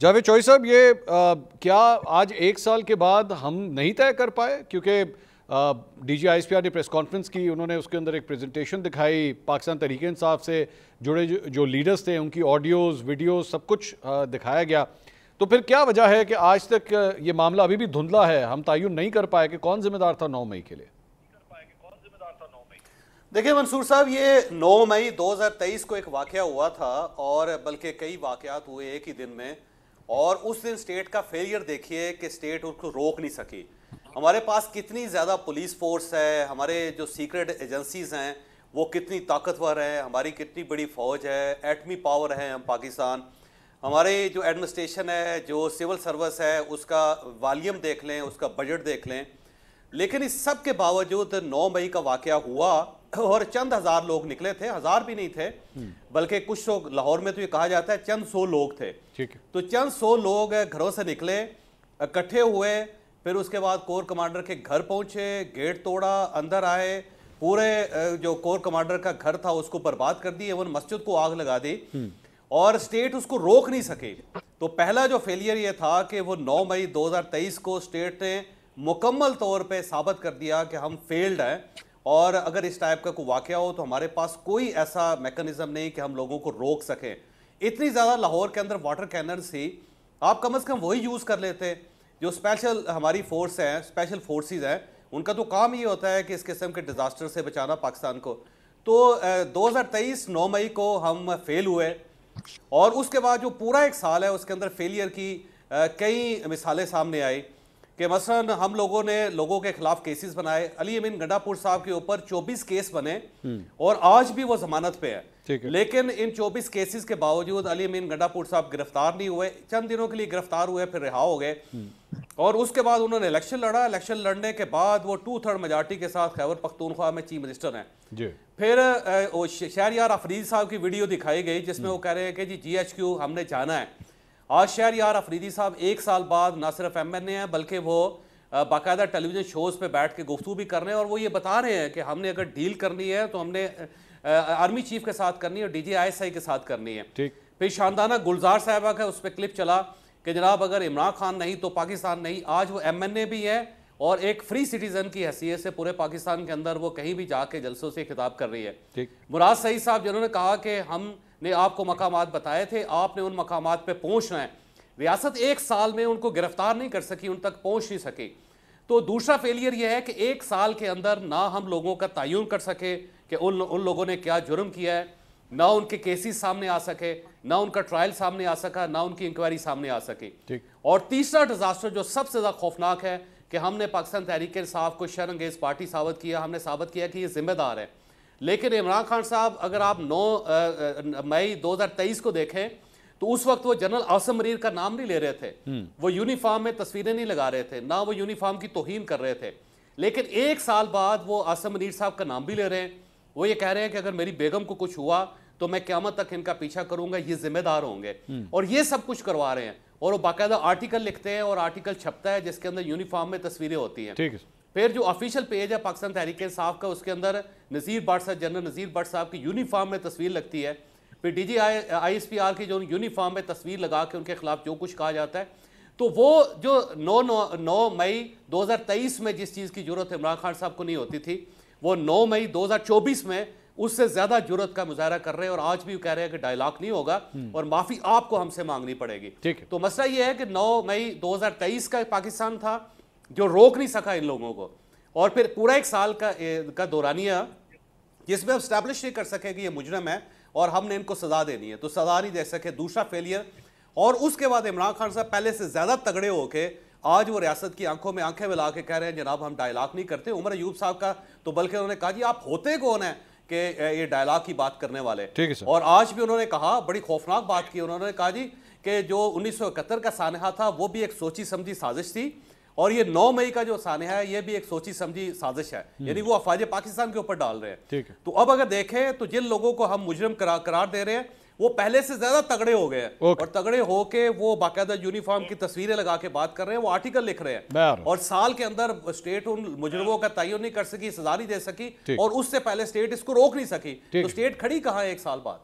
जावेद चौई साहब, ये क्या आज एक साल के बाद हम नहीं तय कर पाए? क्योंकि डीजी आईएसपीआर ने प्रेस कॉन्फ्रेंस की, उन्होंने उसके अंदर एक प्रेजेंटेशन दिखाई, पाकिस्तान तहरीक इंसाफ से जुड़े जो लीडर्स थे उनकी ऑडियोज़ वीडियोज़ सब कुछ दिखाया गया। तो फिर क्या वजह है कि आज तक ये मामला अभी भी धुंधला है, हम तयन नहीं कर पाए कि कौन जिम्मेदार था 9 मई के लिए? देखिए मंसूर साहब, ये 9 मई 2023 को एक वाकया हुआ था और बल्कि कई वाकयात हुए एक ही दिन में। और उस दिन स्टेट का फेलियर देखिए कि स्टेट उसको रोक नहीं सकी। हमारे पास कितनी ज़्यादा पुलिस फोर्स है, हमारे जो सीक्रेट एजेंसीज हैं वो कितनी ताकतवर हैं, हमारी कितनी बड़ी फ़ौज है, एटमी पावर है हम पाकिस्तान, हमारे जो एडमिनिस्ट्रेशन है, जो सिविल सर्विस है, उसका वॉल्यूम देख लें, उसका बजट देख लें। लेकिन इस सब के बावजूद 9 मई का वाकया हुआ और चंद हज़ार लोग निकले थे, हज़ार भी नहीं थे, बल्कि कुछ लोग, लाहौर में तो ये कहा जाता है चंद 100 लोग थे। ठीक है। तो चंद 100 लोग घरों से निकले, इकट्ठे हुए, फिर उसके बाद कोर कमांडर के घर पहुंचे, गेट तोड़ा, अंदर आए, पूरे जो कोर कमांडर का घर था उसको बर्बाद कर दी, एवं मस्जिद को आग लगा दी और स्टेट उसको रोक नहीं सके। तो पहला जो फेलियर ये था कि वो 9 मई 2023 को स्टेट ने मुकम्मल तौर पे साबित कर दिया कि हम फेल्ड हैं और अगर इस टाइप का कोई वाकया हो तो हमारे पास कोई ऐसा मैकेनिज्म नहीं कि हम लोगों को रोक सकें। इतनी ज़्यादा लाहौर के अंदर वाटर कैनन्स थी, आप कम से कम वही यूज़ कर लेते। जो स्पेशल हमारी फोर्स है, स्पेशल फोर्सेस हैं, उनका तो काम ही होता है कि इस किस्म के डिज़ास्टर से बचाना पाकिस्तान को। तो 2023 9 मई को हम फेल हुए और उसके बाद जो पूरा एक साल है उसके अंदर फेलियर की कई मिसालें सामने आई कि मसलन हम लोगों ने लोगों के खिलाफ केसेस बनाए। अली अमीन गंडापुर साहब के ऊपर 24 केस बने और आज भी वो जमानत पे है। लेकिन इन 24 केसेस के बावजूद अली अमीन गंडापुर साहब गिरफ्तार नहीं हुए, चंद दिनों के लिए गिरफ्तार हुए, फिर रिहा हो गए। और उसके बाद उन्होंने इलेक्शन लड़ा, इलेक्शन लड़ने के बाद वो 2/3 मेजॉरिटी के साथ खैबर पख्तूनख्वा में चीफ मिनिस्टर हैं। फिर शहरयार अफरीदी साहब की वीडियो दिखाई गई जिसमें वो कह रहे हैं कि जी GHQ हमने जाना है। आज शहरयार अफरीदी साहब एक साल बाद ना सिर्फ MNA हैं बल्कि वो बाकायदा टेलीविजन शोज पे बैठ के गुफ्तगू भी कर रहे हैं और वो ये बता रहे हैं कि हमने अगर डील करनी है तो हमने आर्मी चीफ के साथ करनी है और DG ISI के साथ करनी है। फिर शानदाना गुलजार साहबा का उस पर क्लिप चला कि जनाब अगर इमरान खान नहीं तो पाकिस्तान नहीं। आज वो MNA भी है और एक फ्री सिटीजन की हैसियत से पूरे पाकिस्तान के अंदर वो कहीं भी जाके जलसों से खिताब कर रही है। मुराद सईद साहब जिन्होंने कहा कि हमने आपको मकामात बताए थे, आपने उन मकामात पे पहुंचना है। रियासत एक साल में उनको गिरफ्तार नहीं कर सकी, उन तक पहुंच नहीं सकी। तो दूसरा फेलियर यह है कि एक साल के अंदर ना हम लोगों का तयन कर सके कि उन लोगों ने क्या जुर्म किया है, ना उनके केसेस सामने आ सके, ना उनका ट्रायल सामने आ सका, ना उनकी इंक्वायरी सामने आ सकी। और तीसरा डिजास्टर जो सबसे ज्यादा खौफनाक है कि हमने पाकिस्तान तहरीक इंसाफ को शर्मअंगेज पार्टी साबित किया, हमने साबित किया कि ये जिम्मेदार है। लेकिन इमरान खान साहब अगर आप 9 मई 2023 को देखें तो उस वक्त वो जनरल आसिम मनीर का नाम नहीं ले रहे थे, वो यूनिफॉर्म में तस्वीरें नहीं लगा रहे थे, ना वो यूनिफॉर्म की तौहीन कर रहे थे। लेकिन एक साल बाद वो आसिम मनीर साहब का नाम भी ले रहे हैं। वो ये कह रहे हैं कि अगर मेरी बेगम को कुछ हुआ तो मैं क़यामत तक इनका पीछा करूंगा, ये जिम्मेदार होंगे। और ये सब कुछ करवा रहे हैं और वो बाकायदा आर्टिकल लिखते हैं और आर्टिकल छपता है जिसके अंदर यूनिफॉर्म में तस्वीरें होती हैं। फिर जो ऑफिशियल पेज है पाकिस्तान तहरीक इंसाफ का, उसके अंदर नज़ीर भट्ट साहब, जनरल नज़ीर भट्ट साहब की यूनिफॉर्म में तस्वीर लगती है। फिर DG ISPR की जो यूनिफॉर्म में तस्वीर लगा के उनके खिलाफ जो कुछ कहा जाता है। तो वो जो 9 मई 2023 में जिस चीज़ की जरूरत इमरान खान साहब को नहीं होती थी, वो 9 मई 2024 में उससे ज्यादा जरूरत का मुजाहरा कर रहे हैं और आज भी कह रहे हैं कि डायलॉग नहीं होगा और माफी आपको हमसे मांगनी पड़ेगी। तो मसला ये है कि 9 मई 2023 का पाकिस्तान था जो रोक नहीं सका इन लोगों को, और फिर पूरा एक साल का दौरानिया जिसमें हम स्टैब्लिश नहीं कर सके कि ये मुजरम है और हमने इनको सजा देनी है, तो सजा नहीं दे सके। दूसरा फेलियर। और उसके बाद इमरान खान साहब पहले से ज्यादा तगड़े होके आज वो रियासत की आंखों में आंखें मिला के कह रहे हैं जनाब हम डायलॉग नहीं करते। उमर अयूब साहब का तो बल्कि उन्होंने कहा जी आप होते कौन है कि ये डायलॉग की बात करने वाले। और आज भी उन्होंने कहा, बड़ी खौफनाक बात की, उन्होंने कहा जी कि जो 1971 का सानहा था वो भी एक सोची समझी साजिश थी और ये 9 मई का जो सानहा है ये भी एक सोची समझी साजिश है, यानी वो अफवाज पाकिस्तान के ऊपर डाल रहे हैं। तो अब अगर देखें तो जिन लोगों को हम मुजरिम करार दे रहे हैं वो पहले से ज्यादा तगड़े हो गए हैं और तगड़े होके वो बाकायदा यूनिफॉर्म की तस्वीरें लगा के बात कर रहे हैं, वो आर्टिकल लिख रहे हैं और साल के अंदर स्टेट उन मुजरिमों का तयन नहीं कर सकी, सजा नहीं दे सकी और उससे पहले स्टेट इसको रोक नहीं सकी। तो स्टेट खड़ी कहाँ है एक साल बाद।